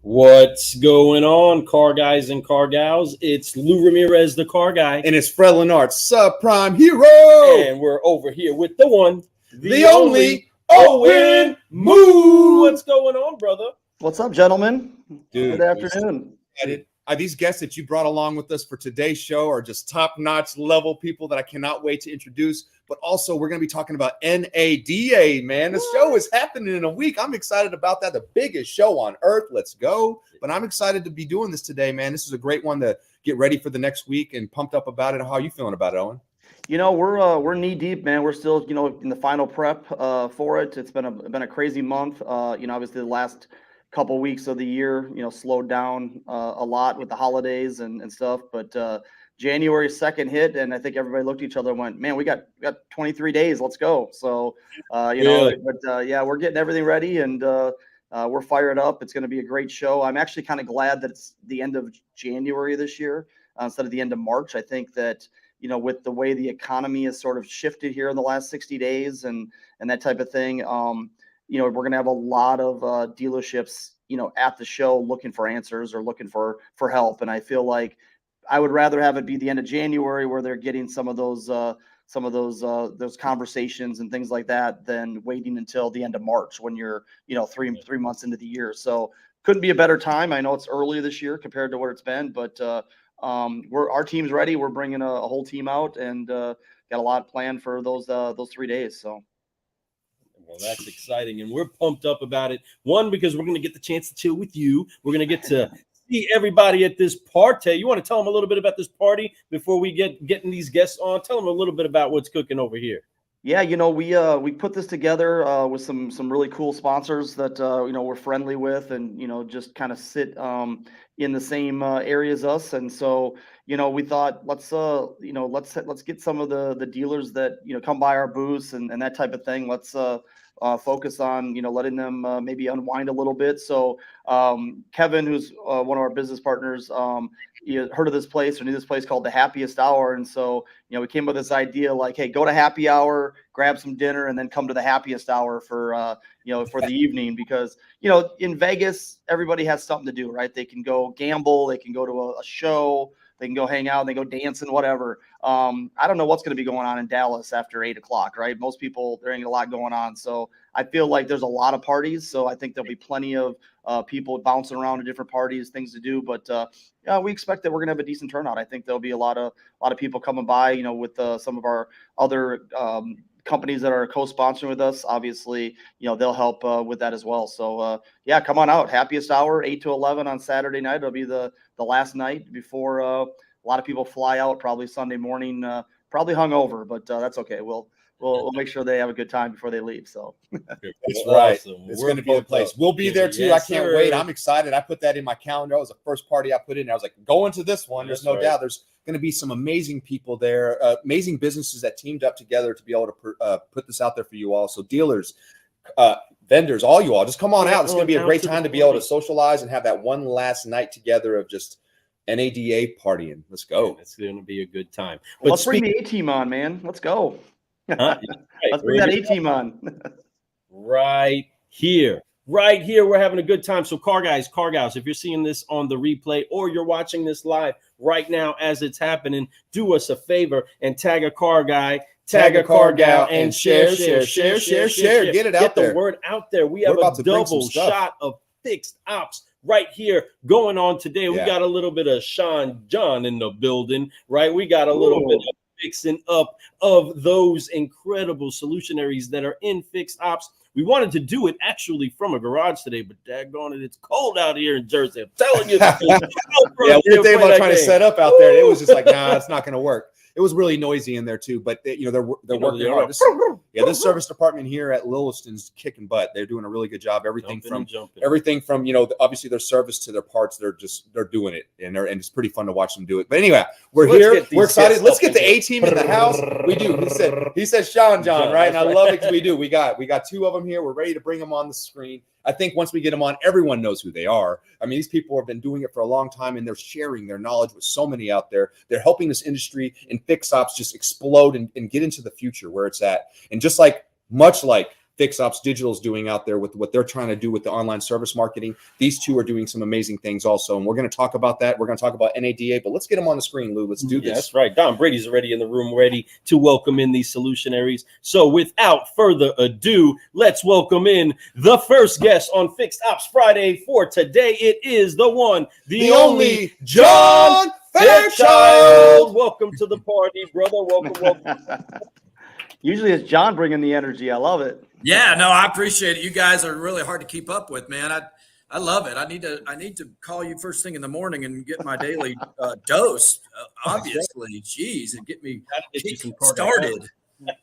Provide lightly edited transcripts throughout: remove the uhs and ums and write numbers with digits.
What's going on, car guys and car gals? It's Lou Ramirez, the car guy. And it's Fred Lennart, subprime hero. And we're over here with the one, the only Owen Moon. What's going on, brother? What's up, gentlemen? Dude, good afternoon. These guests that you brought along with us for today's show are just top-notch level people that I cannot wait to introduce. But also, we're going to be talking about NADA, man. The show is happening in a week. I'm excited about that. The biggest show on earth. Let's go. But I'm excited to be doing this today, man. This is a great one to get ready for the next week and pumped up about it. How are you feeling about it, Owen? You know, we're knee deep, man. We're still, in the final prep for it. It's been a crazy month. Obviously the last couple weeks of the year, slowed down a lot with the holidays and stuff. But January 2nd hit, and I think everybody looked at each other and went, "Man, we got 23 days. Let's go." So, we're getting everything ready, and we're fired up. It's going to be a great show. I'm actually kind of glad that it's the end of January this year instead of the end of March. I think that, with the way the economy has sort of shifted here in the last 60 days and that type of thing, we're going to have a lot of dealerships, at the show looking for answers or looking for help. And I feel like I would rather have it be the end of January where they're getting some of those conversations and things like that than waiting until the end of March when you're, 3 months into the year. So couldn't be a better time. I know it's early this year compared to what it's been, but our team's ready. We're bringing a whole team out and got a lot planned for those 3 days. So. Well, that's exciting, and we're pumped up about it. One, because we're going to get the chance to chill with you. We're going to get to see everybody at this party. You want to tell them a little bit about this party before we getting these guests on? Tell them a little bit about what's cooking over here. Yeah, we put this together with some really cool sponsors that we're friendly with, and just kind of sit in the same area as us. And so we thought let's get some of the dealers that come by our booths and that type of thing. Let's focus on letting them maybe unwind a little bit. So Kevin, who's one of our business partners, heard of this place or knew this place called the Happiest Hour, and so we came up with this idea like, hey, go to happy hour, grab some dinner, and then come to the Happiest Hour for for the evening, because in Vegas everybody has something to do, right? They can go gamble, they can go to a show, they can go hang out, they go dancing, whatever. I don't know what's going to be going on in Dallas after 8 o'clock, right? Most people, there ain't a lot going on. So I feel like there's a lot of parties. So I think there'll be plenty of people bouncing around to different parties, things to do. But we expect that we're going to have a decent turnout. I think there'll be a lot of people coming by, with some of our other companies that are co-sponsoring with us. Obviously, they'll help with that as well. So come on out. Happiest Hour, 8 to 11 on Saturday night. It'll be the last night before a lot of people fly out, probably Sunday morning, probably hungover, but that's okay. We'll make sure they have a good time before they leave. So that's right. Awesome. It's going to be a place. We'll be there too. Yes, I can't wait. I'm excited. I put that in my calendar. It was the first party I put in. I was like, going to this one. There's no doubt. There's going to be some amazing people there, amazing businesses that teamed up together to be able to put this out there for you all. So dealers, vendors, all you all, just come on out. It's going to be a great time to be able to socialize and have that one last night together of just NADA partying. Let's go. It's going to be a good time. But let's bring the A-team on, man. Let's go. Let's bring that A-team on. Right here. We're having a good time. So car guys, car gals, if you're seeing this on the replay or you're watching this live right now as it's happening, do us a favor and tag a car guy, tag a car gal, and share. Get it out there. Get the word out there. We have a double shot of fixed ops right here going on today. We Yeah. got a little bit of Shon John in the building, right? We got a little bit of fixing up of those incredible solutionaries that are in fixed ops. We wanted to do it actually from a garage today, but daggone it, it's cold out here in Jersey. I'm telling you. Yeah, we were thinking about trying to set up out there. And it was just like, nah, it's not going to work. It was really noisy in there too, but they're working hard. This service department here at Lilliston's kicking butt. They're doing a really good job. Everything from obviously their service to their parts. They're doing it, and it's pretty fun to watch them do it. But anyway, we're here. We're excited. Let's get the A team in the house. We do. He said Shon John, right? And I love it because we do. We got two of them here. We're ready to bring them on the screen. I think once we get them on, everyone knows who they are. I mean, these people have been doing it for a long time, and they're sharing their knowledge with so many out there. They're helping this industry and fix ops just explode and get into the future where it's at. And just much like Fix Ops Digital is doing out there with what they're trying to do with the online service marketing, these two are doing some amazing things also. And we're going to talk about that. We're going to talk about NADA, but let's get them on the screen, Lou. Let's do this. That's right. Don Brady's already in the room, ready to welcome in these solutionaries. So without further ado, let's welcome in the first guest on Fixed Ops Friday for today. It is the one, the only John Fairchild. Welcome to the party, brother. Welcome. Usually it's John bringing the energy. I love it. Yeah, no, I appreciate it. You guys are really hard to keep up with, man. I love it. I need to call you first thing in the morning and get my daily dose. Obviously, geez, and get me started.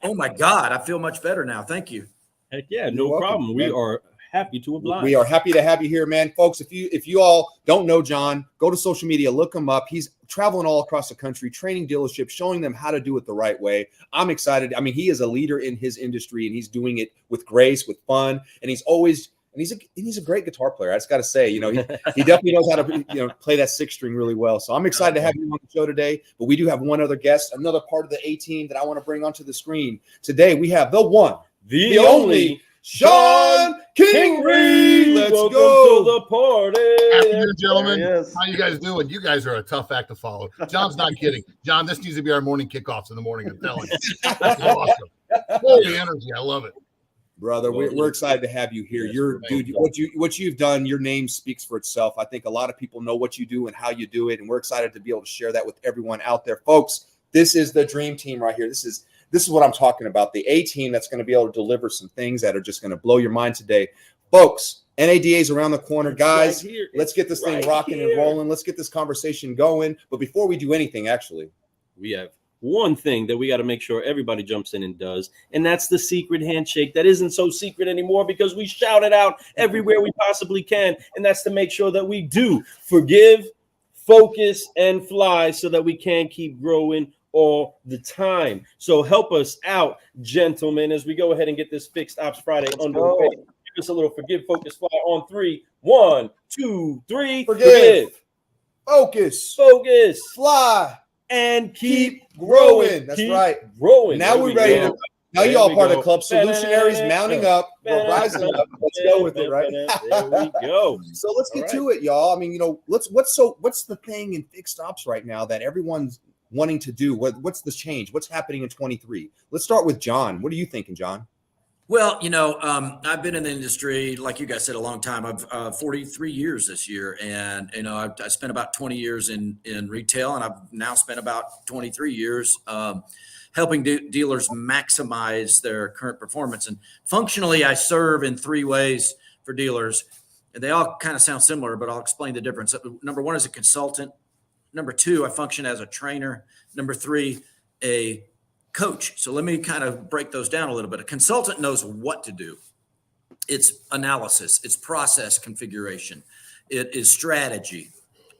Oh my God, I feel much better now. Thank you. Heck yeah, no problem. We are happy to oblige. We are happy to have you here, man. Folks, if you all don't know John, go to social media, look him up. He's traveling all across the country, training dealerships, showing them how to do it the right way. I'm excited. I mean, he is a leader in his industry, and he's doing it with grace, with fun, and he's a great guitar player. I just got to say, he definitely knows how to play that six string really well. So I'm excited to have you on the show today. But we do have one other guest, another part of the A team that I want to bring onto the screen today. We have the one, the only Shon Kingrey. Let's go to the party. Afternoon, gentlemen. How you guys doing? You guys are a tough act to follow. John's not kidding. John, this needs to be our morning kickoffs in the morning. I'm telling you. That's awesome. Holy energy. I love it. Brother, we're excited to have you here. What you've done, your name speaks for itself. I think a lot of people know what you do and how you do it, and we're excited to be able to share that with everyone out there. Folks, this is the dream team right here. This is what I'm talking about, the A team that's going to be able to deliver some things that are just going to blow your mind today. Folks, NADA is around the corner. Guys, let's get this thing rocking and rolling. Let's get this conversation going. But before we do anything, actually, we have one thing that we got to make sure everybody jumps in and does, and that's the secret handshake that isn't so secret anymore because we shout it out everywhere we possibly can, and that's to make sure that we do forgive, focus, and fly so that we can keep growing all the time. So help us out, gentlemen, as we go ahead and get this Fixed Ops Friday underway. Give us a little forgive, focus, fly on 3. 1, 2, 3. Forgive. Focus, fly, and keep growing. That's right. Growing. Now we're ready to. Now you all part of the club. Solutionaries mounting up. We're rising up. Let's go with it, right? There we go. So let's get to it, y'all. I mean, what's the thing in fixed ops right now that everyone's wanting to do? What's the change? What's happening in 23? Let's start with John. What are you thinking, John? Well, I've been in the industry, like you guys said, a long time. I've 43 years this year, and I spent about 20 years in retail, and I've now spent about 23 years helping dealers maximize their current performance. And functionally, I serve in 3 ways for dealers, and they all kind of sound similar, but I'll explain the difference. Number 1 is a consultant. Number 2, I function as a trainer. Number 3, a coach. So let me kind of break those down a little bit. A consultant knows what to do. It's analysis, it's process configuration, it is strategy.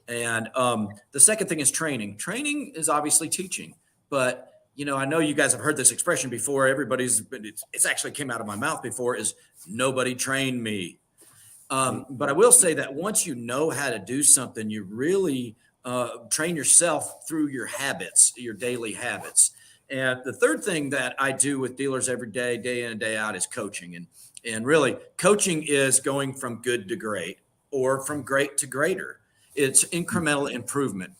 And the second thing is training. Training is obviously teaching, but I know you guys have heard this expression before. It's actually came out of my mouth before, is nobody trained me. But I will say that once you know how to do something, you really train yourself through your habits, your daily habits. And the third thing that I do with dealers every day, day in and day out, is coaching. And really, coaching is going from good to great or from great to greater. It's incremental improvement.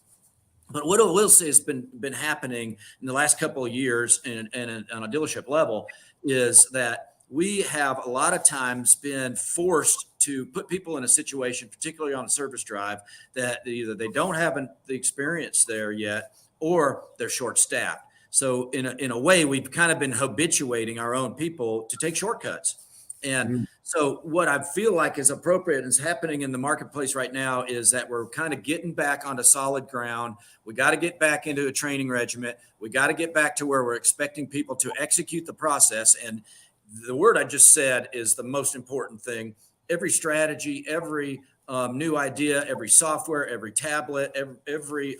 But what I will say has been happening in the last couple of years and on a dealership level is that we have a lot of times been forced to put people in a situation, particularly on a service drive, that either they don't have the experience there yet, or they're short-staffed. So in a way, we've kind of been habituating our own people to take shortcuts. And so what I feel like is appropriate and is happening in the marketplace right now is that we're kind of getting back onto solid ground. We got to get back into a training regiment. We got to get back to where we're expecting people to execute the process. And the word I just said is the most important thing. Every strategy, every new idea, every software, every tablet, every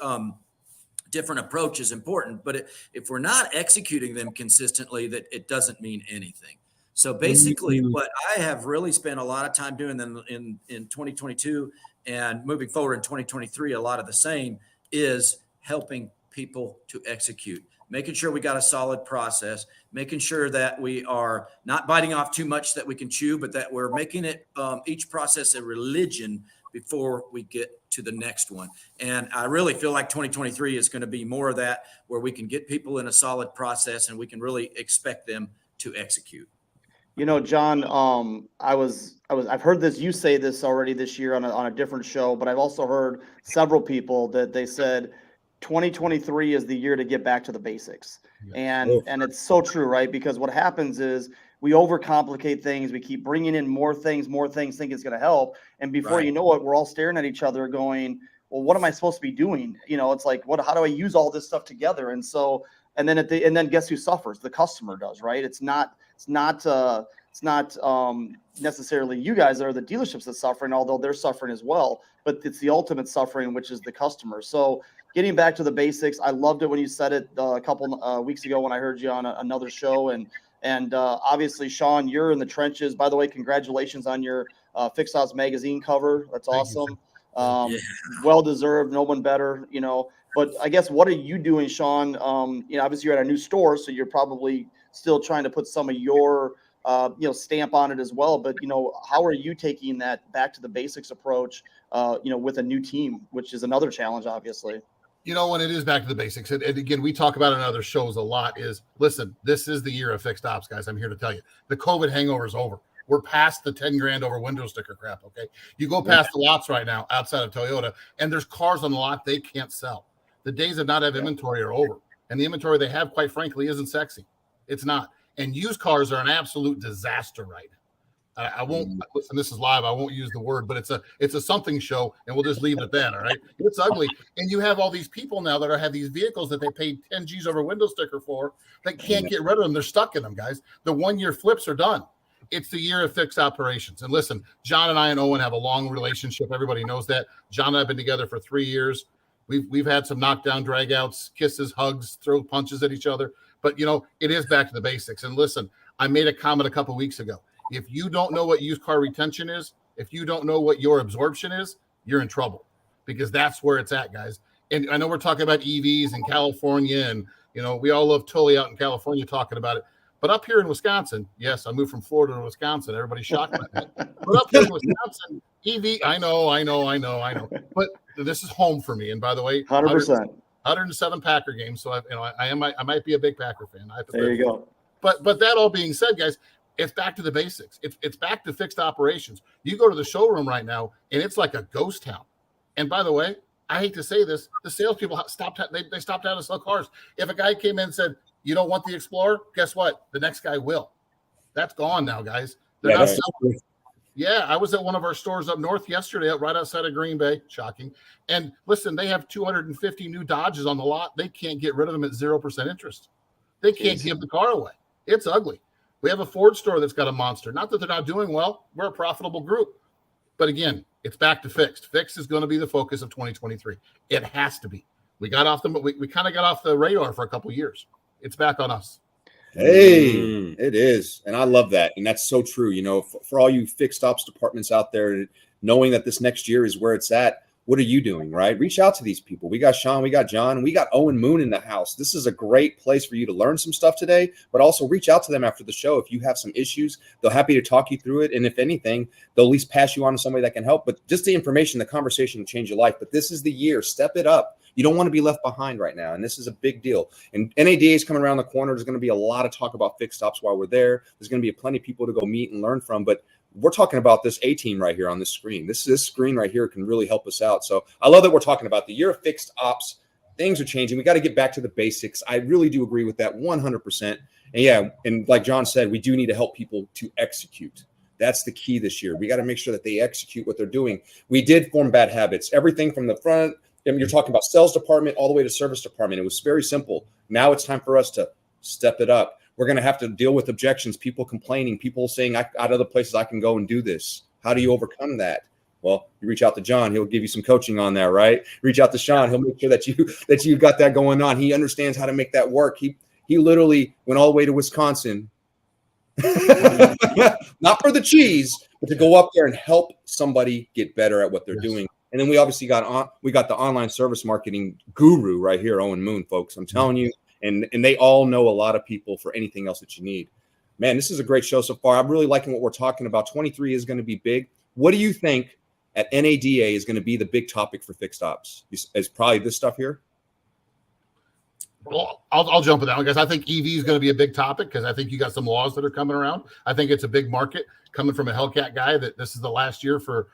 different approach is important. But if we're not executing them consistently, that it doesn't mean anything. So basically what I have really spent a lot of time doing in 2022 and moving forward in 2023, a lot of the same is helping people to execute, making sure we got a solid process, making sure that we are not biting off too much that we can chew, but that we're making it each process a religion before we get to the next one. And I really feel like 2023 is going to be more of that, where we can get people in a solid process and we can really expect them to execute. You know, John, I've heard this, you say this already this year on a different show, but I've also heard several people that they said 2023 is the year to get back to the basics. And it's so true, right? Because what happens is we overcomplicate things. We keep bringing in more things, think it's going to help. And before you know it, we're all staring at each other going, well, what am I supposed to be doing? You know, it's like, how do I use all this stuff together? And so, and then guess who suffers? The customer does, right? It's not necessarily you guys that are the dealerships that suffering, although they're suffering as well, but it's the ultimate suffering, which is the customer. So getting back to the basics, I loved it when you said it a couple weeks ago when I heard you on another show. And obviously, Shon, you're in the trenches. By the way, congratulations on your Fixed Ops magazine cover. That's awesome. Well deserved. No one better, you know. But I guess, what are you doing, Shon? You know, obviously you're at a new store, so you're probably still trying to put some of your stamp on it as well. But, you know, how are you taking that back to the basics approach, with a new team, which is another challenge, obviously? You know, when it is back to the basics, and again, we talk about it in other shows a lot, is, listen, this is the year of fixed ops, guys. I'm here to tell you. The COVID hangover is over. We're past the 10 grand over window sticker crap, okay? You go past the lots right now outside of Toyota, and there's cars on the lot they can't sell. The days of not have inventory are over. And the inventory they have, quite frankly, isn't sexy. It's not. And used cars are an absolute disaster right now. I won't listen. This is live. I won't use the word, but it's a something show, and we'll just leave it at that. All right, it's ugly, and you have all these people now that have these vehicles that they paid 10 G's over window sticker for that can't get rid of them. They're stuck in them, guys. The 1 year flips are done. It's the year of fixed operations. And listen, John and I and Owen have a long relationship. Everybody knows that. John and I have been together for 3 years. We've had some knockdown, drag-outs, kisses, hugs, throw punches at each other. But, you know, it is back to the basics. And listen, I made a comment a couple of weeks ago. If you don't know what used car retention is, if you don't know what your absorption is, you're in trouble, because that's where it's at, guys. And I know we're talking about EVs in California, and, you know, we all love Tully out in California talking about it. But up here in Wisconsin, yes, I moved from Florida to Wisconsin. Everybody's shocked by that. But up here in Wisconsin, EV, I know. But this is home for me. And by the way, 100%. 107 Packer games. So I might be a big Packer fan. There you go. But that all being said, guys, it's back to the basics. It's back to fixed operations. You go to the showroom right now, and it's like a ghost town. And by the way, I hate to say this, the salespeople stopped having to sell cars. If a guy came in and said, "You don't want the Explorer," guess what? The next guy will. That's gone now, guys. They're not selling. Yeah, I was at one of our stores up north yesterday, right outside of Green Bay. Shocking. And listen, they have 250 new Dodges on the lot. They can't get rid of them at 0% interest. They can't give the car away. It's ugly. We have a Ford store that's got a monster. Not that they're not doing well. We're a profitable group. But again, it's back to fixed. Fixed is going to be the focus of 2023. It has to be. We kind of got off the radar for a couple of years. It's back on us. Hey, it is. And I love that. And that's so true. You know, for all you fixed ops departments out there, knowing that this next year is where it's at, what are you doing, right? Reach out to these people. We got Shon, we got John, we got Owen Moon in the house. This is a great place for you to learn some stuff today, but also reach out to them after the show. If you have some issues, they're happy to talk you through it. And if anything, they'll at least pass you on to somebody that can help. But just the information, the conversation will change your life. But this is the year. Step it up. You don't want to be left behind right now. And this is a big deal. And NADA is coming around the corner. There's going to be a lot of talk about fixed ops while we're there. There's going to be plenty of people to go meet and learn from. But we're talking about this A team right here on this screen. This screen right here can really help us out. So I love that we're talking about the year of fixed ops. Things are changing. We got to get back to the basics. I really do agree with that 100%. And yeah, and like John said, we do need to help people to execute. That's the key this year. We got to make sure that they execute what they're doing. We did form bad habits. Everything from the front, and you're talking about sales department all the way to service department. It was very simple. Now it's time for us to step it up. We're going to have to deal with objections, people complaining, people saying, out of the places I can go and do this. How do you overcome that? Well, you reach out to John. He'll give you some coaching on that, right? Reach out to Sean. He'll make sure that you've got that going on. He understands how to make that work. He literally went all the way to Wisconsin, not for the cheese, but to go up there and help somebody get better at what they're doing. And then we obviously got the online service marketing guru right here, Owen Moon, folks. I'm telling you. And they all know a lot of people for anything else that you need. Man, this is a great show so far. I'm really liking what we're talking about. 23 is going to be big. What do you think at NADA is going to be the big topic for fixed ops? Is probably this stuff here? Well, I'll jump in that one, guys. I think EV is going to be a big topic because I think you got some laws that are coming around. I think it's a big market coming from a Hellcat guy that this is the last year for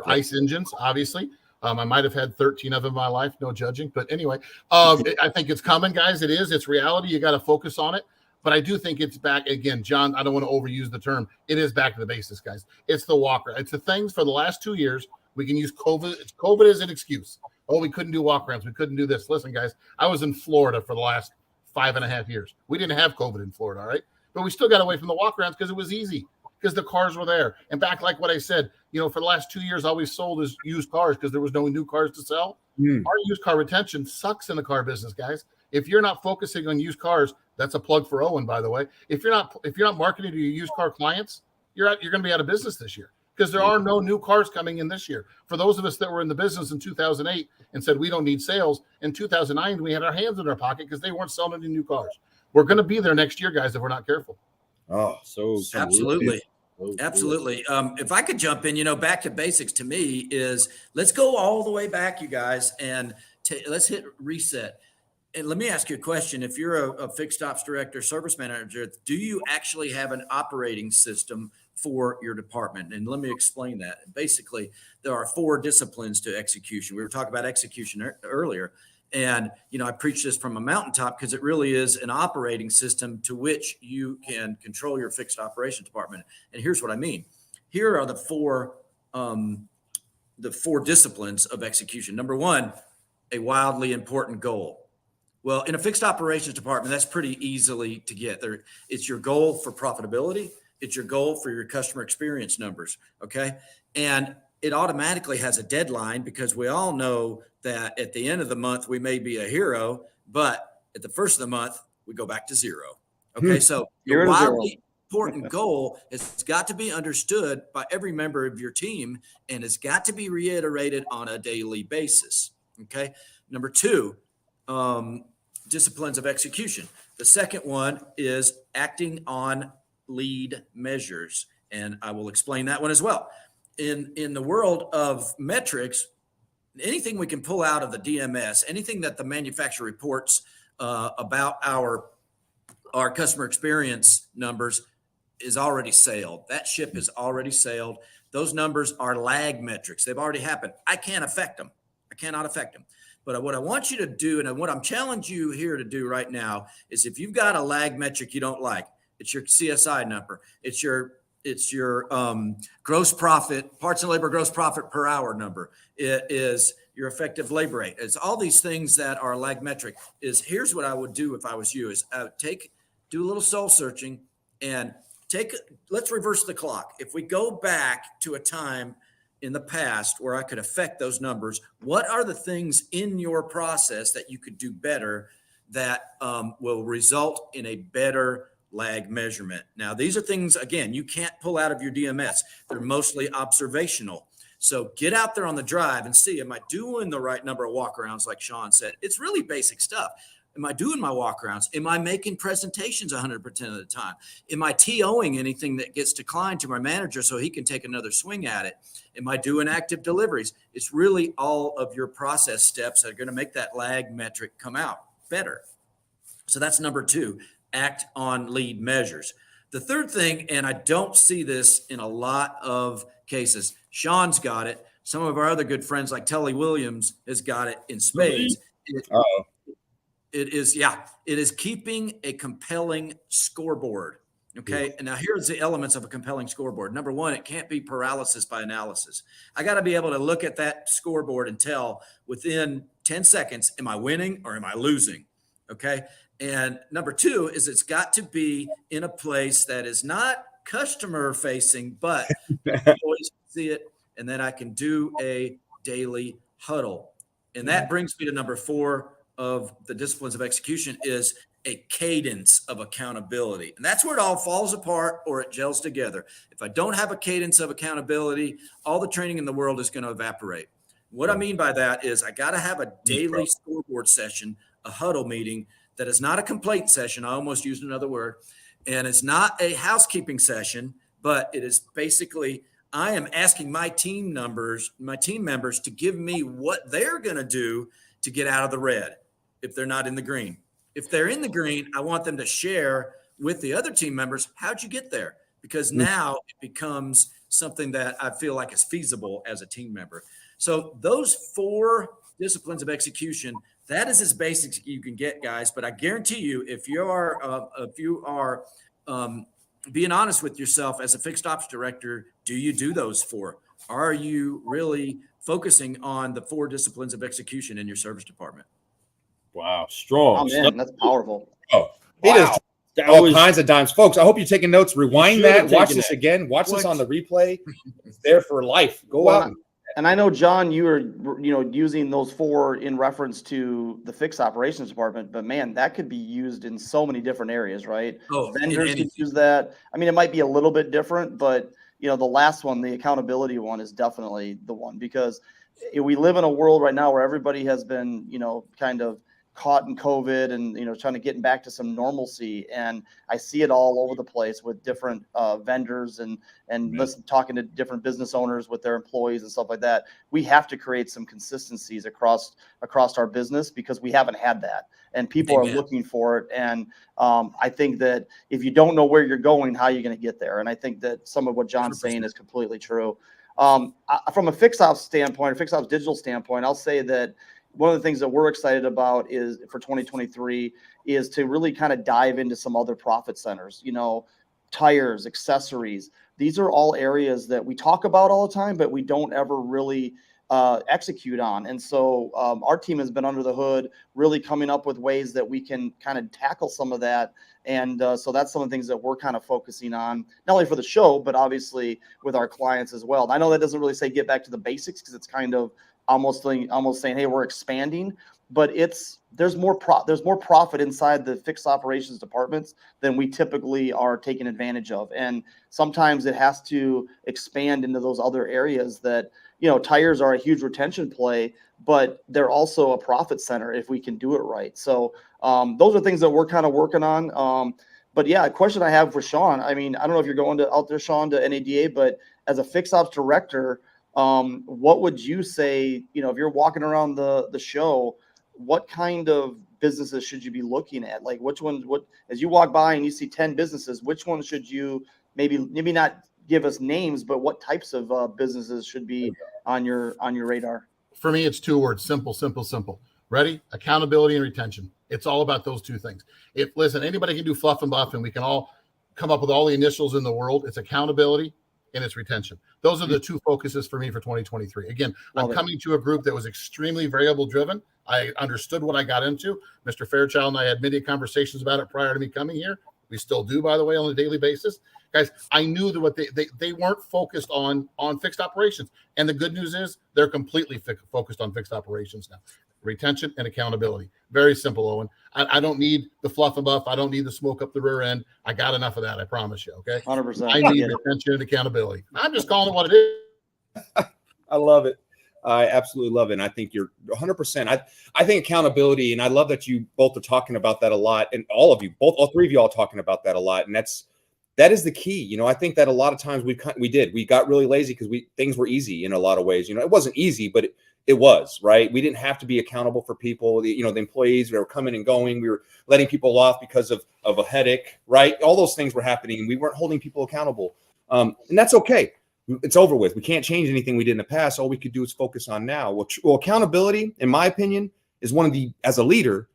ICE engines, obviously. I might have had 13 of them in my life, no judging. But anyway, I think it's coming, guys. It is. It's reality. You got to focus on it. But I do think it's back again, John. I don't want to overuse the term. It is back to the basics, guys. It's the walker. It's the things for the last 2 years. We can use COVID. COVID as an excuse. Oh, we couldn't do walk arounds. We couldn't do this. Listen, guys, I was in Florida for the last 5.5 years. We didn't have COVID in Florida, all right? But we still got away from the walk arounds because it was easy, because the cars were there. And back like what I said, for the last 2 years, all we sold is used cars because there was no new cars to sell. Our used car retention sucks in the car business, guys. If you're not focusing on used cars, that's a plug for Owen, by the way. If you're not marketing to your used car clients, you're going to be out of business this year because there are no new cars coming in this year. For those of us that were in the business in 2008 and said we don't need sales, in 2009 we had our hands in our pocket because they weren't selling any new cars. We're going to be there next year, guys, if we're not careful. Oh, so absolutely. Absolutely. If I could jump in, back to basics to me is let's go all the way back, you guys, and let's hit reset. And let me ask you a question. If you're a fixed ops director, service manager, do you actually have an operating system for your department? And let me explain that. Basically, there are 4 disciplines to execution. We were talking about execution earlier. And, I preach this from a mountaintop because it really is an operating system to which you can control your fixed operations department. And here's what I mean. Here are the four disciplines of execution. Number 1, a wildly important goal. Well, in a fixed operations department, that's pretty easily to get there. It's your goal for profitability. It's your goal for your customer experience numbers. Okay. And it automatically has a deadline because we all know that at the end of the month, we may be a hero, but at the first of the month, we go back to 0. Okay. So your wildly important goal has got to be understood by every member of your team and it's got to be reiterated on a daily basis. Okay. Number 2, disciplines of execution. The second one is acting on lead measures. And I will explain that one as well. In the world of metrics, anything we can pull out of the DMS, anything that the manufacturer reports about our customer experience numbers is already sailed. That ship is already sailed. Those numbers are lag metrics. They've already happened. I can't affect them. I cannot affect them. But what I want you to do, and what I'm challenging you here to do right now is if you've got a lag metric you don't like, it's your CSI number, it's your gross profit, parts and labor gross profit per hour number. It is your effective labor rate. It's all these things that are lag metric. Here's what I would do if I was you is do a little soul searching and let's reverse the clock. If we go back to a time in the past where I could affect those numbers, what are the things in your process that you could do better that will result in a better lag measurement? Now, these are things, again, you can't pull out of your DMS. They're mostly observational. So get out there on the drive and see, am I doing the right number of walk-arounds like Sean said? It's really basic stuff. Am I doing my walk arounds? Am I making presentations 100% of the time? Am I TOing anything that gets declined to my manager so he can take another swing at it? Am I doing active deliveries? It's really all of your process steps that are going to make that lag metric come out better. So that's number 2, act on lead measures. The third thing, and I don't see this in a lot of cases, Sean's got it. Some of our other good friends like Tully Williams has got it in spades. It is keeping a compelling scoreboard. Okay. And now here's the elements of a compelling scoreboard. Number 1, it can't be paralysis by analysis. I got to be able to look at that scoreboard and tell within 10 seconds, am I winning or am I losing? Okay. And number 2 is it's got to be in a place that is not customer facing, but employees see it. And then I can do a daily huddle. And that brings me to number 4 of the disciplines of execution is a cadence of accountability. And that's where it all falls apart or it gels together. If I don't have a cadence of accountability, all the training in the world is going to evaporate. What I mean by that is I got to have a daily scoreboard session, a huddle meeting that is not a complaint session. I almost used another word. And it's not a housekeeping session, but it is basically I am asking my team members to give me what they're going to do to get out of the red if they're not in the green. If they're in the green, I want them to share with the other team members, how'd you get there? Because now it becomes something that I feel like is feasible as a team member. So those 4 disciplines of execution, that is as basic as you can get, guys. But I guarantee you, if you are being honest with yourself as a fixed ops director, do you do those 4? Are you really focusing on the 4 disciplines of execution in your service department? Wow, strong. Oh, man, that's powerful. Oh, it is all kinds of dimes. Folks, I hope you're taking notes. Rewind that. Watch this again. Watch this on the replay. It's there for life. Go out. And I know, John, you were, using those 4 in reference to the fixed operations department, but man, that could be used in so many different areas, right? Vendors could use that. I mean, it might be a little bit different, but the last one, the accountability one, is definitely the one, because we live in a world right now where everybody has been, kind of caught in COVID and, trying to get back to some normalcy. And I see it all over the place with different vendors and talking to different business owners with their employees and stuff like that. We have to create some consistencies across our business because we haven't had that, and people are looking for it. And I think that if you don't know where you're going, how are you going to get there? And I think that some of what John's 100%. Saying is completely true. From a fixed ops standpoint, fixed ops digital standpoint, I'll say that one of the things that we're excited about is for 2023 is to really kind of dive into some other profit centers, tires, accessories. These are all areas that we talk about all the time, but we don't ever really execute on. And so our team has been under the hood, really coming up with ways that we can kind of tackle some of that. And so that's some of the things that we're kind of focusing on, not only for the show, but obviously with our clients as well. And I know that doesn't really say get back to the basics because it's kind of almost saying, hey, we're expanding, but there's more profit inside the fixed operations departments than we typically are taking advantage of. And sometimes it has to expand into those other areas that, tires are a huge retention play, but they're also a profit center if we can do it right. So those are things that we're kind of working on. But yeah, a question I have for Sean, I mean, I don't know if you're going out there, Sean, to NADA, but as a fixed ops director, what would you say, if you're walking around the show, what kind of businesses should you be looking at? Like as you walk by and you see 10 businesses, which ones should you maybe not give us names, but what types of businesses should be on your radar? For me, it's 2 words, simple, simple, simple. Ready? Accountability and retention. It's all about those 2 things. Listen, anybody can do fluff and buff and we can all come up with all the initials in the world. It's accountability and its retention. Those are the 2 focuses for me for 2023. Again, I'm coming to a group that was extremely variable driven. I understood what I got into. Mr. Fairchild and I had many conversations about it prior to me coming here. We still do, by the way, on a daily basis. Guys, I knew that what they weren't focused on fixed operations. And the good news is they're completely focused on fixed operations now. Retention and accountability. Very simple, Owen. I don't need the fluff and buff. I don't need the smoke up the rear end. I got enough of that. I promise you. Okay. 100%. I need retention and accountability. I'm just calling it what it is. I love it. I absolutely love it. And I think you're 100%. I think accountability, and I love that you both are talking about that a lot, and all three of you all talking about that a lot. And that is the key. You know, I think that a lot of times we got really lazy because things were easy in a lot of ways. You know, it wasn't easy, but it was, right? We didn't have to be accountable for people. The employees, we were coming and going. We were letting people off because of a headache, right? All those things were happening, and we weren't holding people accountable. And that's okay. It's over with. We can't change anything we did in the past. All we could do is focus on now. Well, accountability, in my opinion, as a leader,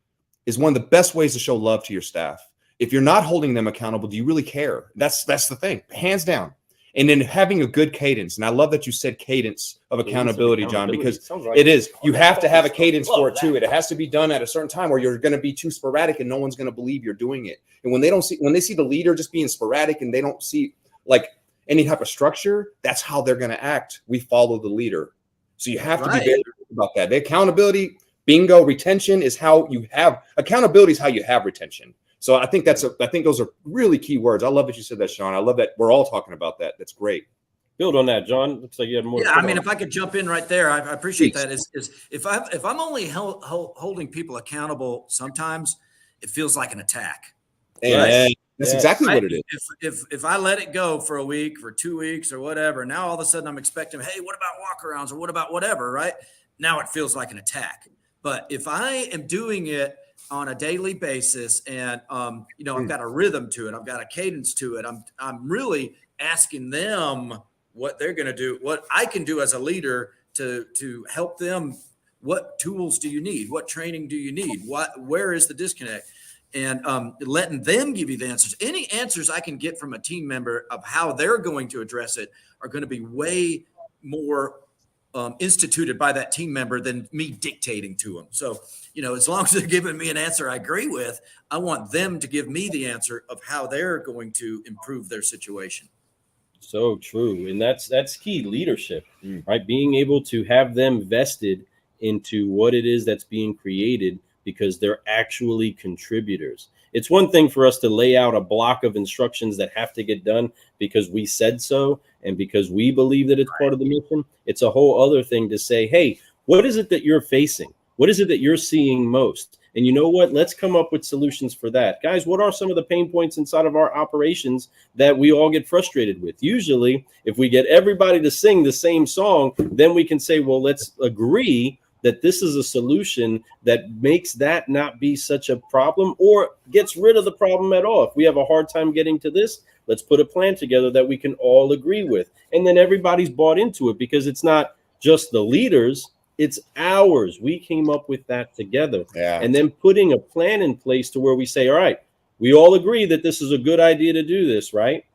is one of the best ways to show love to your staff. If you're not holding them accountable, do you really care? That's the thing, hands down. And then having a good cadence. And I love that you said cadence of accountability, John, because it is. You have to have a cadence for it too. It has to be done at a certain time, or you're going to be too sporadic and no one's going to believe you're doing it. And when they see the leader just being sporadic and they don't see like any type of structure, that's how they're going to act. We follow the leader. So you have to be very about that. The accountability, bingo, retention is how you have accountability is how you have retention. So I think those are really key words. I love that you said that, Shon. I love that we're all talking about that. That's great. Build on that, John. Looks like you had more. Yeah, I mean, if I could jump in right there, I appreciate that. Is if I'm only holding people accountable, sometimes it feels like an attack. Right? That's exactly what it is. If I let it go for a week, for 2 weeks, or whatever, now all of a sudden I'm expecting, hey, what about walkarounds, or what about whatever, right? Now it feels like an attack. But if I am doing it on a daily basis, and I've got a rhythm to it, I've got a cadence to it, I'm really asking them what they're going to do, what I can do as a leader to help them. What tools do you need? What training do you need? Where is the disconnect? And letting them give you the answers. Any answers I can get from a team member of how they're going to address it are going to be way more instituted by that team member than me dictating to them. So, as long as they're giving me an answer I agree with, I want them to give me the answer of how they're going to improve their situation. So true. And that's key leadership, right? Being able to have them vested into what it is that's being created, because they're actually contributors. It's one thing for us to lay out a block of instructions that have to get done because we said so and because we believe that it's part of the mission. It's a whole other thing to say, hey, what is it that you're facing? What is it that you're seeing most? And you know what? Let's come up with solutions for that. Guys, what are some of the pain points inside of our operations that we all get frustrated with? Usually, if we get everybody to sing the same song, then we can say, well, let's agree that this is a solution that makes that not be such a problem or gets rid of the problem at all. If we have a hard time getting to this, let's put a plan together that we can all agree with. And then everybody's bought into it, because it's not just the leaders, it's ours. We came up with that together. Yeah. And then putting a plan in place to where we say, all right, we all agree that this is a good idea to do this, right?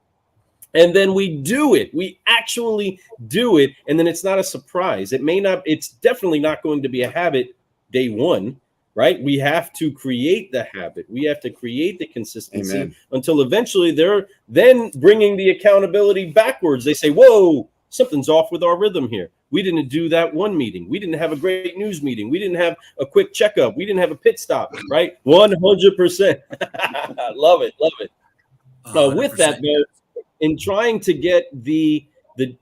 And then we do it. We actually do it. And then it's not a surprise. It's definitely not going to be a habit day one, right? We have to create the habit. We have to create the consistency until eventually they're then bringing the accountability backwards. They say, whoa, something's off with our rhythm here. We didn't do that one meeting. We didn't have a great news meeting. We didn't have a quick checkup. We didn't have a pit stop, right? 100%. Love it. With that, though, in trying to get the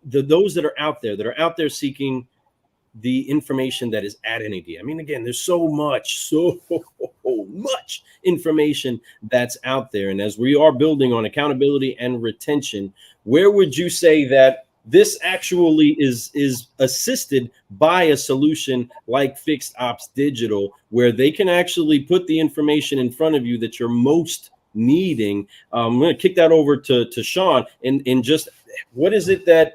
those that are out there seeking the information that is at NAD. I mean, again, there's so much information that's out there. And as we are building on accountability and retention, where would you say that this actually is assisted by a solution like Fixed Ops Digital, where they can actually put the information in front of you that you're most needing? I'm going to kick that over to Shon, and just what is it that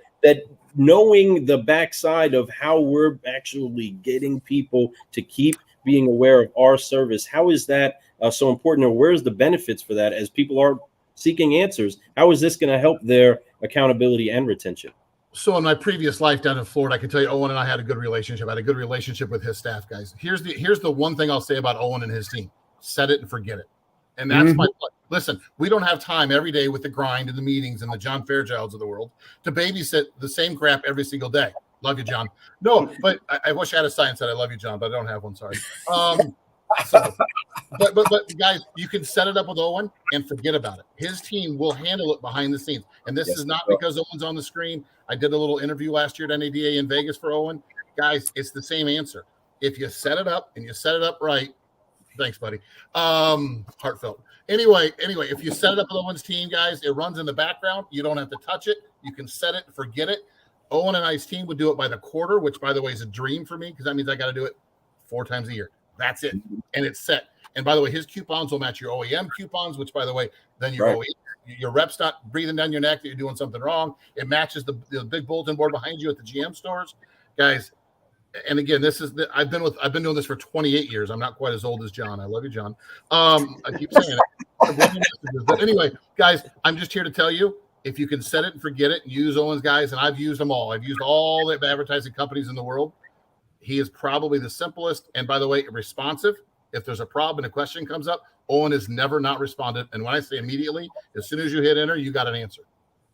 knowing the backside of how we're actually getting people to keep being aware of our service, how is that so important, or where's the benefits for that as people are seeking answers? How is this going to help their accountability and retention? So in my previous life down in Florida, I can tell you Owen and I had a good relationship. I had a good relationship with his staff, guys. Here's the one thing I'll say about Owen and his team: set it and forget it. And that's my point. Listen, we don't have time every day with the grind and the meetings and the John Fairchilds of the world to babysit the same crap every single day. Love you, John. No, but I wish I had a sign that said I love you, John, but I don't have one. Sorry. But guys, you can set it up with Owen and forget about it. His team will handle it behind the scenes. And this is not because Owen's on the screen. I did a little interview last year at NADA in Vegas for Owen. guys, it's the same answer. If you set it up and you set it up right, thanks, buddy. Heartfelt. Anyway, if you set it up with Owen's team, guys, it runs in the background. You don't have to touch it. You can set it, forget it. Owen and I's team would do it by the quarter, which, by the way, is a dream for me because that means I got to do it 4 times a year. That's it. And it's set. And by the way, his coupons will match your OEM coupons, which, by the way, then your OEM, your rep's not breathing down your neck that you're doing something wrong. It matches the big bulletin board behind you at the GM stores. Guys, and again, I've been doing this for 28 years. I'm not quite as old as John. I love you, John. I keep saying it. But anyway, guys, I'm just here to tell you, if you can set it and forget it, use Owen's guys, and I've used them all. I've used all the advertising companies in the world. He is probably the simplest, and by the way, responsive. If there's a problem and a question comes up, Owen has never not responded. And when I say immediately, as soon as you hit enter, you got an answer.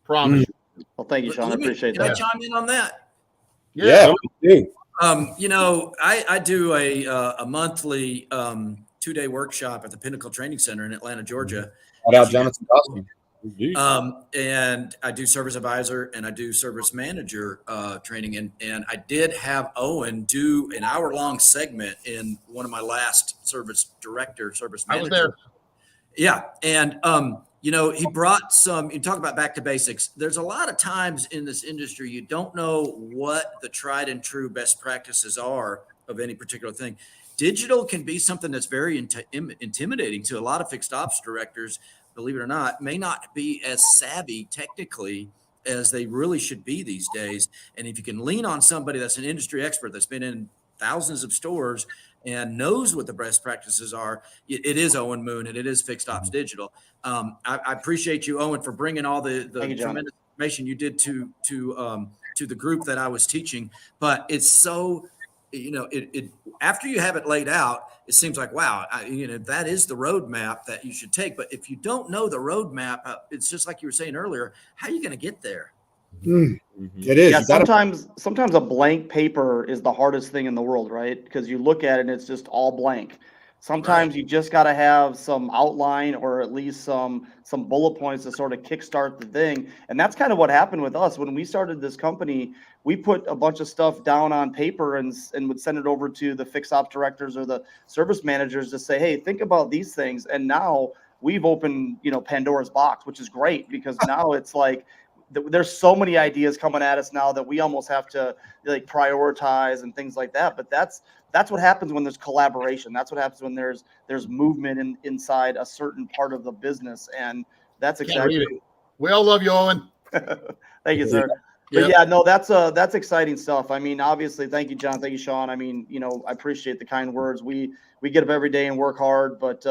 Promise you. Well, thank you, Sean. I appreciate that. Can I chime in on that? Yeah. I do a monthly 2-day workshop at the Pinnacle Training Center in Atlanta, Georgia. Shout out Jonathan Dawson. And I do service advisor and I do service manager training. And I did have Owen do an hour-long segment in one of my last service manager. I was there. Yeah. And, he brought you talk about back to basics. There's a lot of times in this industry, you don't know what the tried and true best practices are of any particular thing. Digital can be something that's very intimidating to a lot of fixed ops directors, believe it or not, may not be as savvy technically as they really should be these days. And if you can lean on somebody that's an industry expert that's been in thousands of stores and knows what the best practices are, it is Owen Moon and it is Fixed Ops Digital. I appreciate you, Owen, for bringing all the tremendous information you did to the group that I was teaching. But it's so, after you have it laid out, it seems like, wow, that is the roadmap that you should take. But if you don't know the roadmap, it's just like you were saying earlier, how are you going to get there? It is. Yeah, sometimes a blank paper is the hardest thing in the world, right? Because you look at it and it's just all blank. Sometimes you just got to have some outline or at least some bullet points to sort of kickstart the thing. And that's kind of what happened with us. When we started this company, we put a bunch of stuff down on paper and would send it over to the fixed ops directors or the service managers to say, hey, think about these things. And now we've opened, Pandora's box, which is great because now it's like, there's so many ideas coming at us now that we almost have to prioritize and things like that. But that's what happens when there's collaboration. That's what happens when there's movement inside a certain part of the business. And that's exciting. We all love you, Owen. Thank you, sir. But yeah, no, that's exciting stuff. I mean, obviously, thank you, John. Thank you, Sean. I mean, I appreciate the kind words. We get up every day and work hard, but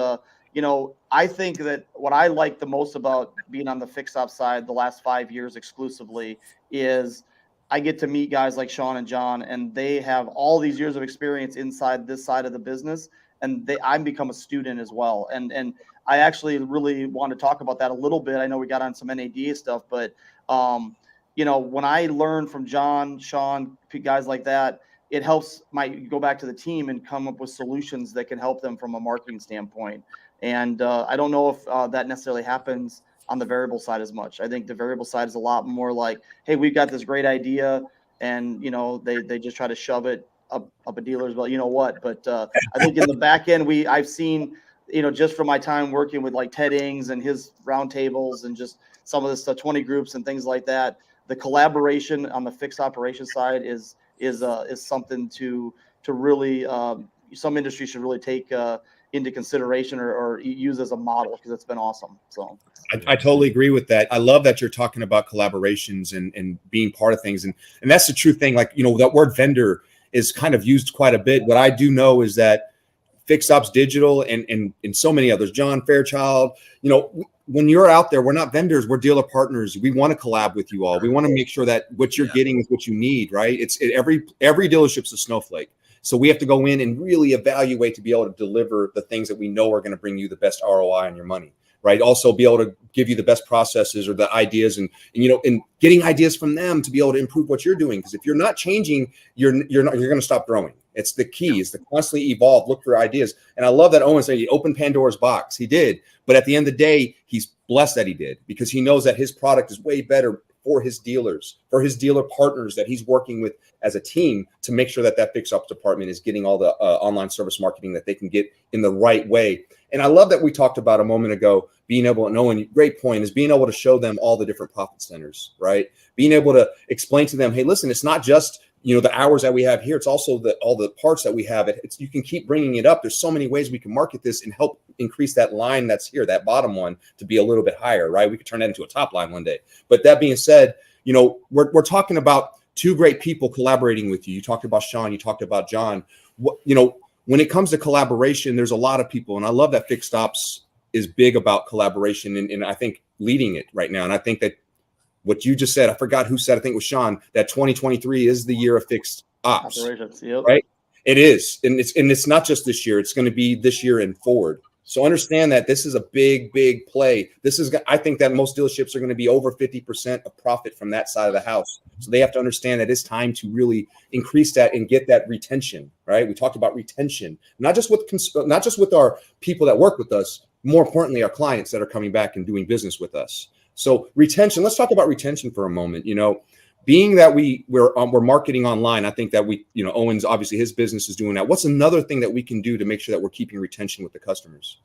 I think that what I like the most about being on the fixed ops side the last 5 years exclusively is I get to meet guys like Sean and John, and they have all these years of experience inside this side of the business, and I've become a student as well. And I actually really want to talk about that a little bit. I know we got on some NADA stuff, but when I learn from John, Sean, guys like that, it helps go back to the team and come up with solutions that can help them from a marketing standpoint. And I don't know if that necessarily happens on the variable side as much. I think the variable side is a lot more like, hey, we've got this great idea, and they just try to shove it up a dealer's well, you know what? But I think in the back end, I've seen, just from my time working with like Ted Ings and his roundtables and just some of the 20 groups and things like that, the collaboration on the fixed operation side is something to really some industries should really take into consideration or use as a model, because it's been awesome. So I totally agree with that. I love that you're talking about collaborations and being part of things. And that's the true thing. Like, that word vendor is kind of used quite a bit. What I do know is that Fixed Ops Digital and so many others, John, Fairchild, when you're out there, we're not vendors, we're dealer partners. We want to collab with you all. We want to make sure that what you're getting is what you need, right? Every dealership's a snowflake. So we have to go in and really evaluate to be able to deliver the things that we know are going to bring you the best ROI on your money, right? Also be able to give you the best processes or the ideas and getting ideas from them to be able to improve what you're doing. Because if you're not changing, you're going to stop growing. It's the key is to constantly evolve, look for ideas. And I love that Owen said he opened Pandora's box. He did. But at the end of the day, he's blessed that he did, because he knows that his product is way better for his dealers, for his dealer partners that he's working with as a team to make sure that that fixed ops department is getting all the online service marketing that they can get in the right way. And I love that we talked about a moment ago, being able to know, and great point is being able to show them all the different profit centers, right? Being able to explain to them, hey, listen, it's not just, you know, the hours that we have here. It's also all the parts that we have. You can keep bringing it up. There's so many ways we can market this and help increase that line that's here, that bottom one, to be a little bit higher, right? We could turn that into a top line one day. But that being said, you know, we're talking about two great people collaborating with you. You talked about Shon, you talked about John. You know, when it comes to collaboration, there's a lot of people, and I love that Fixed Ops is big about collaboration, and I think leading it right now. And I think that what you just said, I forgot who said, I think it was Shon, that 2023 is the year of fixed ops. Yep. Right? It is. And it's not just this year. It's going to be this year and forward. So understand that this is a big, big play. I think that most dealerships are going to be over 50% of profit from that side of the house. So they have to understand that it's time to really increase that and get that retention, right? We talked about retention, not just with our people that work with us, more importantly, our clients that are coming back and doing business with us. So retention, let's talk about retention for a moment. You know, being that we're marketing online, I think that Owen's obviously his business is doing that. What's another thing that we can do to make sure that we're keeping retention with the customers?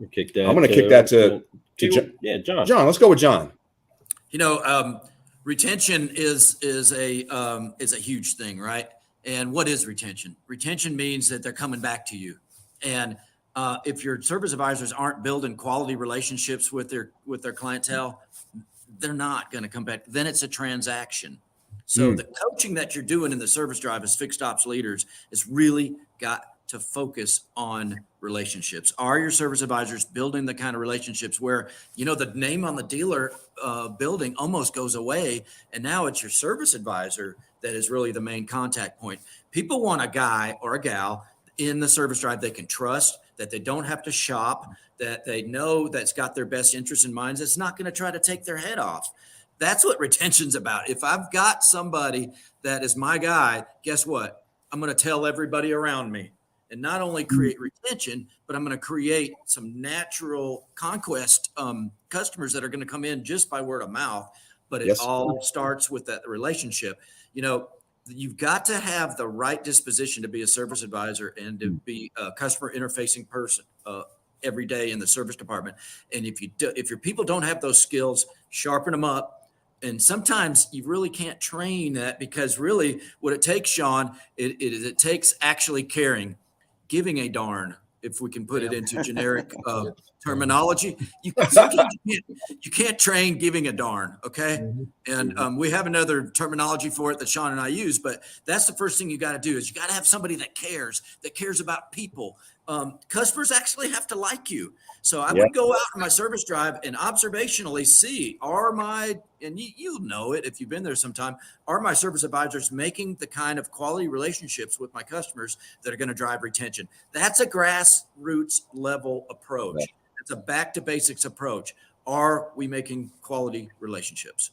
I'm going to kick that to John. John, let's go with John. You know, retention is a huge thing, right? And what is retention? Retention means that they're coming back to you. And if your service advisors aren't building quality relationships with their clientele, they're not going to come back. Then it's a transaction. So the coaching that you're doing in the service drive as fixed ops leaders is really got to focus on relationships. Are your service advisors building the kind of relationships where, you know, the name on the dealer building almost goes away, and now it's your service advisor that is really the main contact point. People want a guy or a gal in the service drive they can trust, that they don't have to shop, that they know that's got their best interests in mind, that's not going to try to take their head off. That's what retention's about. If I've got somebody that is my guy, guess what? I'm going to tell everybody around me, and not only create retention, but I'm going to create some natural conquest customers that are going to come in just by word of mouth. But it all starts with that relationship. You know, you've got to have the right disposition to be a service advisor and to be a customer interfacing person every day in the service department. And if your people don't have those skills, sharpen them up. And sometimes you really can't train that, because really what it takes, Shon, it takes actually caring, giving a darn, if we can put it into generic terminology. You can't train giving a darn, okay? And we have another terminology for it that Shon and I use, but that's the first thing you got to do is you got to have somebody that cares about people. Customers actually have to like you. So I would go out on my service drive and observationally see, and you'll know it if you've been there sometime, are my service advisors making the kind of quality relationships with my customers that are going to drive retention? That's a grassroots level approach. It's a back to basics approach. Are we making quality relationships?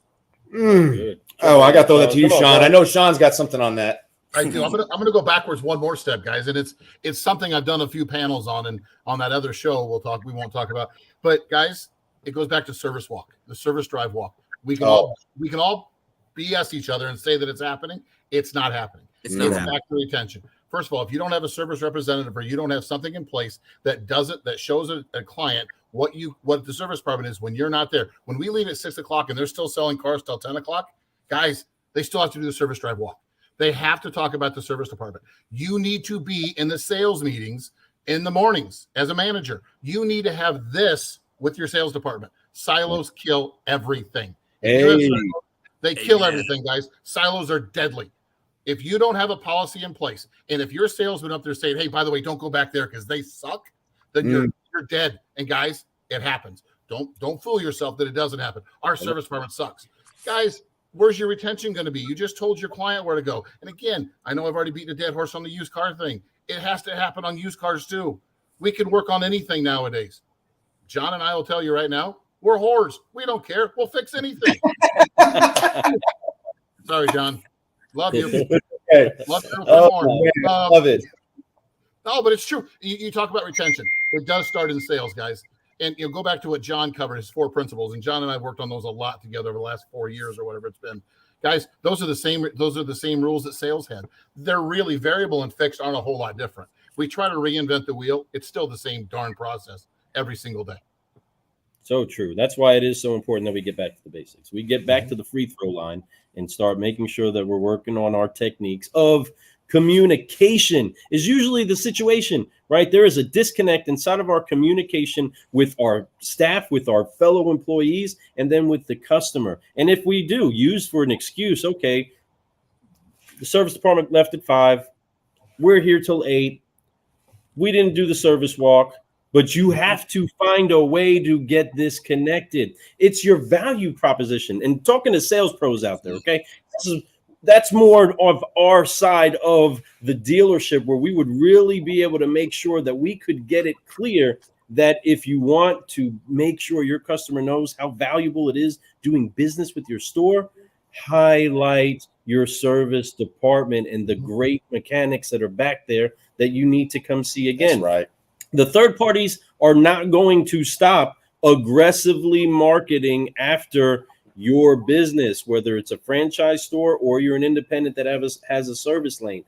Oh, I got to throw that to you, Shon. I know Shon's got something on that. I do. I'm gonna go backwards one more step, guys, and it's something I've done a few panels on, and on that other show we won't talk about. But guys, it goes back to service walk, the service drive walk. We can all BS each other and say that it's happening. It's not happening. It's back to retention. First of all, if you don't have a service representative or you don't have something in place that shows a client what the service department is when you're not there. When we leave at 6 o'clock and they're still selling cars till 10 o'clock, guys, they still have to do the service drive walk. They have to talk about the service department. You need to be in the sales meetings in the mornings as a manager. You need to have this with your sales department. Silos kill everything. Silos, they kill everything, guys. Silos are deadly. If you don't have a policy in place, and if your salesman up there saying, hey, by the way, don't go back there because they suck, then you're dead. And guys, it happens. Don't fool yourself that it doesn't happen. Our service department sucks. Guys, where's your retention going to be? You just told your client where to go. And again, I know I've already beaten a dead horse on the used car thing. It has to happen on used cars too. We can work on anything nowadays. John and I will tell you right now, we're whores. We don't care. We'll fix anything. Sorry, John. Love you. Love you. Love it. No, but it's true. You talk about retention. It does start in sales, guys. And go back to what John covered, his 4 principles. And John and I worked on those a lot together over the last 4 years or whatever it's been. Guys, those are the same rules that sales had. They're really variable and fixed, aren't a whole lot different. We try to reinvent the wheel. It's still the same darn process every single day. So true. That's why it is so important that we get back to the basics. We get back to the free throw line and start making sure that we're working on our techniques of communication. Is usually the situation, right? There is a disconnect inside of our communication with our staff, with our fellow employees, and then with the customer. And if we do use for an excuse, okay, the service department left at 5, we're here till 8, we didn't do the service walk, but you have to find a way to get this connected. It's your value proposition. And talking to sales pros out there, okay, that's more of our side of the dealership, where we would really be able to make sure that we could get it clear that if you want to make sure your customer knows how valuable it is doing business with your store, highlight your service department and the great mechanics that are back there that you need to come see again. That's right. The third parties are not going to stop aggressively marketing after your business, whether it's a franchise store or you're an independent that has a service lane.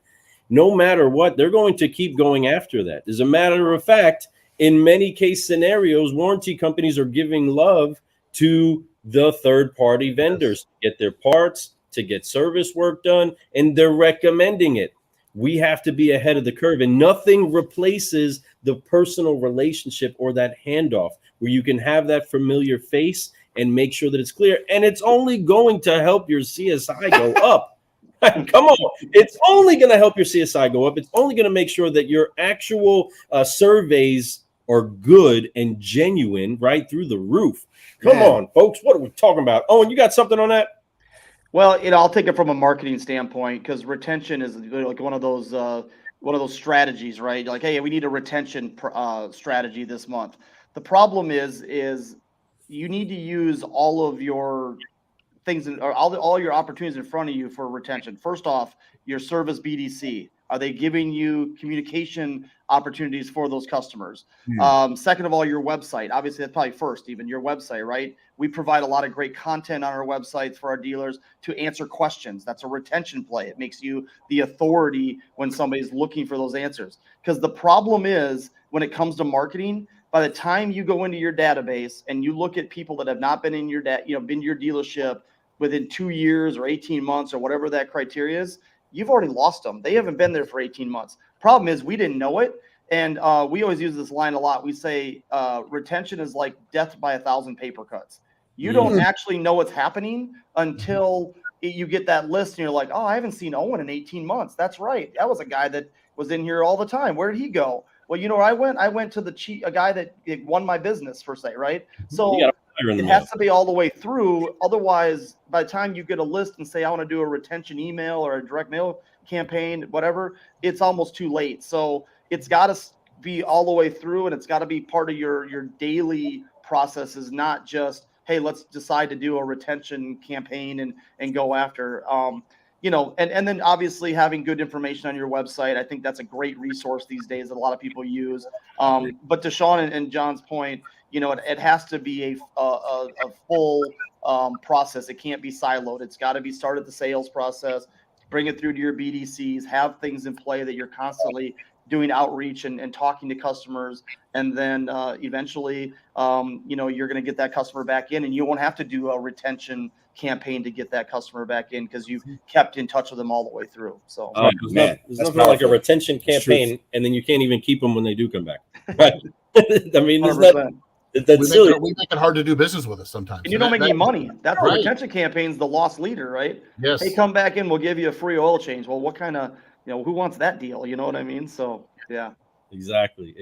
No matter what, they're going to keep going after that. As a matter of fact, in many case scenarios, warranty companies are giving love to the third-party vendors to get their parts, to get service work done, and they're recommending it. We have to be ahead of the curve, and nothing replaces the personal relationship or that handoff where you can have that familiar face and make sure that it's clear. And it's only going to help your CSI go up. Come on. It's only going to help your CSI go up. It's only going to make sure that your actual surveys are good and genuine right through the roof. Come on, folks. What are we talking about? Owen, you got something on that? Well, I'll take it from a marketing standpoint, because retention is like one of those strategies, right? Like, hey, we need a retention strategy this month. The problem is you need to use all of your things or all your opportunities in front of you for retention. First off, your service BDC. Are they giving you communication opportunities for those customers? Second of all, your website. Obviously, that's probably first, even your website, right? We provide a lot of great content on our websites for our dealers to answer questions. That's a retention play. It makes you the authority when somebody's looking for those answers. Because the problem is, when it comes to marketing, by the time you go into your database and you look at people that have not been in your been your dealership within 2 years or 18 months or whatever that criteria is, you've already lost them. They haven't been there for 18 months. Problem is, we didn't know it. And we always use this line a lot. We say retention is like death by 1,000 paper cuts. You don't actually know what's happening until you get that list and you're like, oh, I haven't seen Owen in 18 months. That's right. That was a guy that was in here all the time. Where did he go? Well, you know where I went? I went to a guy that won my business, per se, right? So it has to be all the way through. Otherwise, by the time you get a list and say, I want to do a retention email or a direct mail campaign, whatever, it's almost too late. So it's got to be all the way through, and it's got to be part of your daily processes, not just, hey, let's decide to do a retention campaign and go after, and then obviously having good information on your website. I think that's a great resource these days that a lot of people use. But to Shon and John's point, it has to be a full process. It can't be siloed. It's got to be start at the sales process, bring it through to your BDCs, have things in play that you're constantly doing outreach and talking to customers. And then eventually, you're going to get that customer back in, and you won't have to do a retention campaign to get that customer back in because you've kept in touch with them all the way through. So there's nothing like a retention campaign, and then you can't even keep them when they do come back. Right? I mean, that's silly. We make it hard to do business with us sometimes. And you don't make any money. That's the retention campaign's the lost leader, right? Yes. Hey, come back in, we'll give you a free oil change. Well, what kind of, who wants that deal? You know what I mean? So, yeah. Exactly.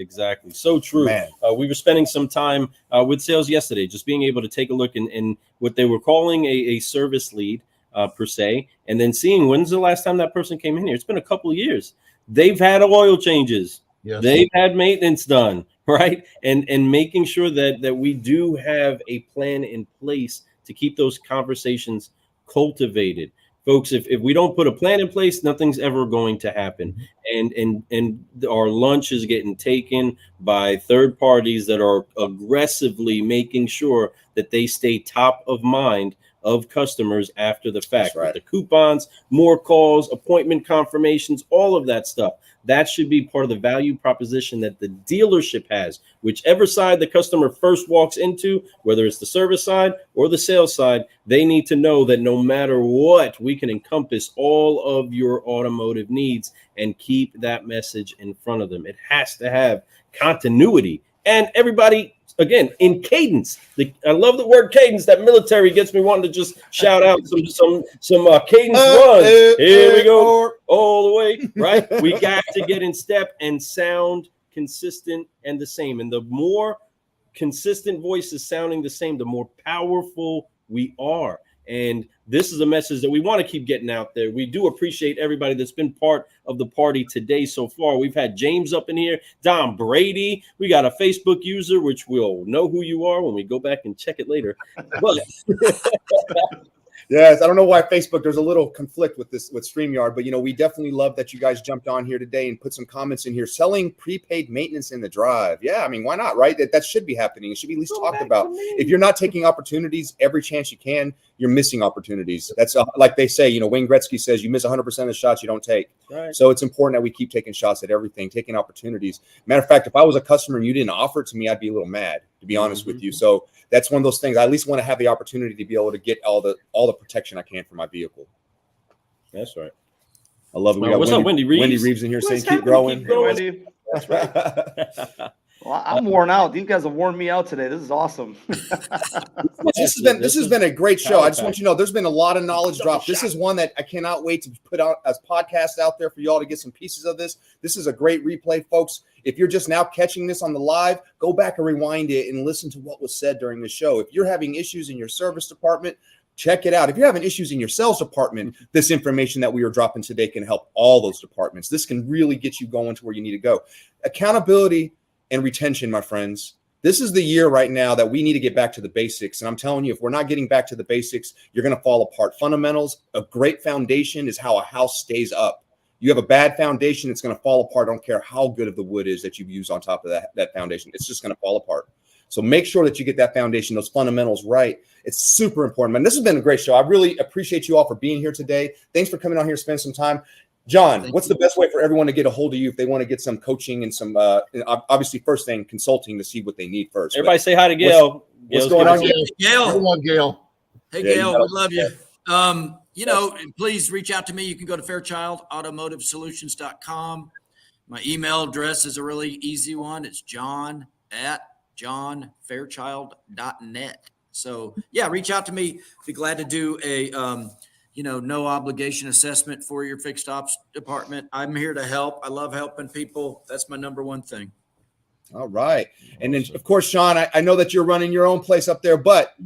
So true. We were spending some time with sales yesterday, just being able to take a look in what they were calling a service lead per se, and then seeing when's the last time that person came in here. It's been a couple of years. They've had oil changes. Yes. They've had maintenance done, right? And making sure that we do have a plan in place to keep those conversations cultivated. folks, if we don't put a plan in place, nothing's ever going to happen. And our lunch is getting taken by third parties that are aggressively making sure that they stay top of mind of customers after the fact. With the coupons, more calls, appointment confirmations, all of that stuff. That should be part of the value proposition that the dealership has. Whichever side the customer first walks into, whether it's the service side or the sales side, they need to know that no matter what, we can encompass all of your automotive needs and keep that message in front of them. It has to have continuity. And everybody, again, in cadence. I love the word cadence. That military gets me wanting to just shout out some cadence runs. Here we go, all the way, right? We got to get in step and sound consistent and the same. And the more consistent voices sounding the same, the more powerful we are. And this is a message that we want to keep getting out there. We do appreciate everybody that's been part of the party today so far. We've had James up in here, Don Brady. We got a Facebook user, which we'll know who you are when we go back and check it later. But yes, I don't know why Facebook, there's a little conflict with StreamYard, but we definitely love that you guys jumped on here today and put some comments in here. Selling prepaid maintenance in the drive. Yeah, I mean, why not, right? That should be happening. It should be at least talked about. If you're not taking opportunities every chance you can, you're missing opportunities. That's like they say, Wayne Gretzky says, you miss 100% of the shots you don't take. Right. So it's important that we keep taking shots at everything, taking opportunities. Matter of fact, if I was a customer and you didn't offer it to me, I'd be a little mad, to be honest with you. So that's one of those things. I at least want to have the opportunity to be able to get all the protection I can for my vehicle. That's right. I love it. We got what's Wendy Reeves? Wendy Reeves in here saying, keep growing. Hey, Wendy. That's right. Well, I'm worn out. These guys have worn me out today. This is awesome. This has been a great show. I just want you to know there's been a lot of knowledge dropped. This is one that I cannot wait to put out as podcast out there for y'all to get some pieces of this. This is a great replay, folks. If you're just now catching this on the live, go back and rewind it and listen to what was said during the show. If you're having issues in your service department, check it out. If you're having issues in your sales department, this information that we are dropping today can help all those departments. This can really get you going to where you need to go. Accountability and retention, my friends. This is the year right now that we need to get back to the basics. And I'm telling you, if we're not getting back to the basics, you're going to fall apart. Fundamentals, a great foundation is how a house stays up. You have a bad foundation, it's going to fall apart. I don't care how good of the wood is that you've used on top of that foundation. It's just going to fall apart. So make sure that you get that foundation, those fundamentals right. It's super important, man. This has been a great show. I really appreciate you all for being here today. Thanks for coming on here, spend some time. John, what's the best way for everyone to get a hold of you if they want to get some coaching and some, obviously, first thing, consulting to see what they need first? Everybody say hi to Gail. What's going on, Gail? Gail. Hey, Gail, we love you. Please reach out to me. You can go to Fairchild, automotivesolutions.com. My email address is a really easy one. It's john@johnfairchild.net. So, yeah, reach out to me. Be glad to do a no obligation assessment for your fixed ops department. I'm here to help. I love helping people. That's my number one thing. All right. And then, of course, Shon, I know that you're running your own place up there, but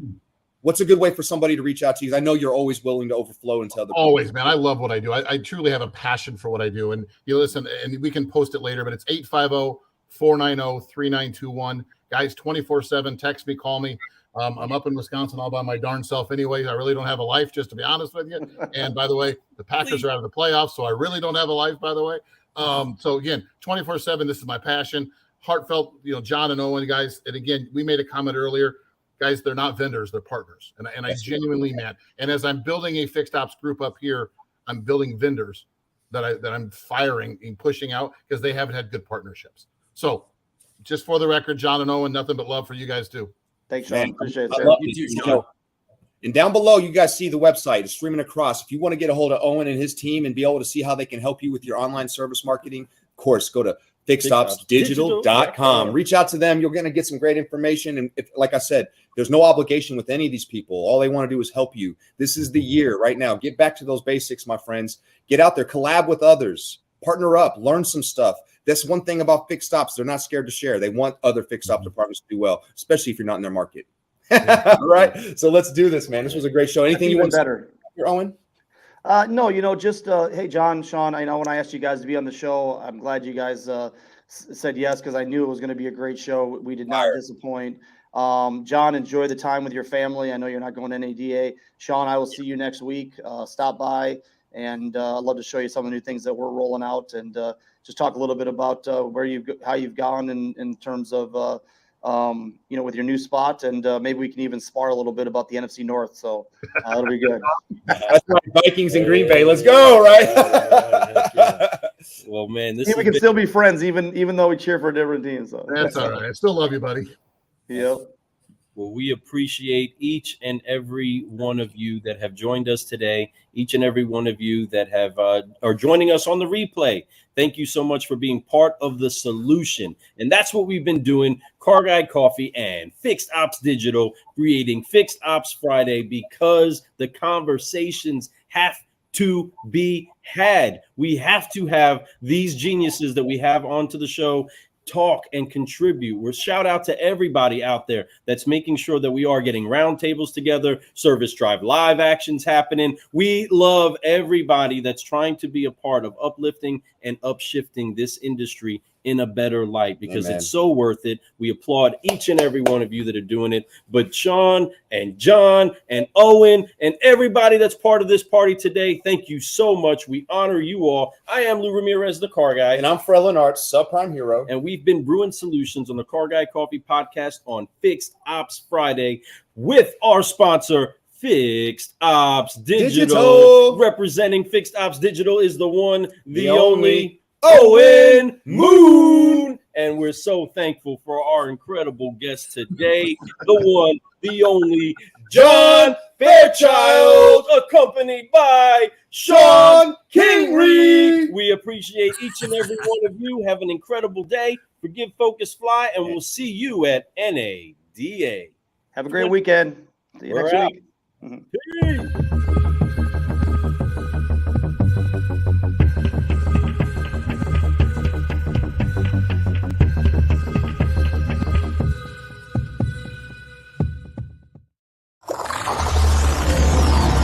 what's a good way for somebody to reach out to you? I know you're always willing to overflow and tell them. Always, man. I love what I do. I truly have a passion for what I do. And you listen, and we can post it later, but it's 850-490-3921. Guys, 24/7. Text me, call me. I'm up in Wisconsin all by my darn self anyway. I really don't have a life, just to be honest with you. And by the way, the Packers are out of the playoffs, so I really don't have a life, by the way. So again, 24/7, this is my passion. Heartfelt, John and Owen, guys. And again, we made a comment earlier. Guys, they're not vendors, they're partners. And I genuinely, man. And as I'm building a fixed ops group up here, I'm building vendors that I'm firing and pushing out because they haven't had good partnerships. So just for the record, John and Owen, nothing but love for you guys too. Thanks, Sean. Appreciate it. You too, Sean. And down below, you guys see the website. It's streaming across. If you want to get a hold of Owen and his team and be able to see how they can help you with your online service marketing, of course, go to fixedopsdigital.com. Reach out to them. You're going to get some great information. And like I said, there's no obligation with any of these people. All they want to do is help you. This is the year right now. Get back to those basics, my friends. Get out there, collab with others, partner up, learn some stuff. That's one thing about fixed ops. They're not scared to share. They want other fixed ops departments to do well, especially if you're not in their market. All right. So let's do this, man. This was a great show. Anything you want to say, Owen? No, just hey, John, Sean, I know when I asked you guys to be on the show, I'm glad you guys said yes, because I knew it was going to be a great show. We did not disappoint. John, enjoy the time with your family. I know you're not going to NADA. Shon, I will see you next week. Stop by, and I'd love to show you some of the new things that we're rolling out, and just talk a little bit about how you've gone in terms of with your new spot, and maybe we can even spar a little bit about the NFC North. So it'll be good. That's right, Vikings in Green Bay. Let's go, right? Well, man, we can still be friends, even though we cheer for different teams. So. That's all right. I still love you, buddy. Yep. Well, we appreciate each and every one of you that have joined us today, each and every one of you that have are joining us on the replay. Thank you so much for being part of the solution. And that's what we've been doing, Car Guy Coffee and Fixed Ops Digital, creating Fixed Ops Friday, because the conversations have to be had. We have to have these geniuses that we have onto the show talk and contribute. We're shout out to everybody out there that's making sure that we are getting roundtables together, service drive live actions happening. We love everybody that's trying to be a part of uplifting and upshifting this industry in a better light, because Amen. It's so worth it. We applaud each and every one of you that are doing it. But Shon and John and Owen and everybody that's part of this party today, thank you so much. We honor you all. I am Lou Ramirez, the Car Guy. And I'm Frelin Arts, Subprime Hero. And we've been brewing solutions on the Car Guy Coffee podcast on Fixed Ops Friday with our sponsor, Fixed Ops Digital. Representing Fixed Ops Digital is the one, the only Owen Moon. And we're so thankful for our incredible guest today, the one, the only John Fairchild, accompanied by Shon Kingrey. We appreciate each and every one of you. Have an incredible day. Forgive, focus, fly, and we'll see you at NADA. Have a great weekend. See you next week. Peace.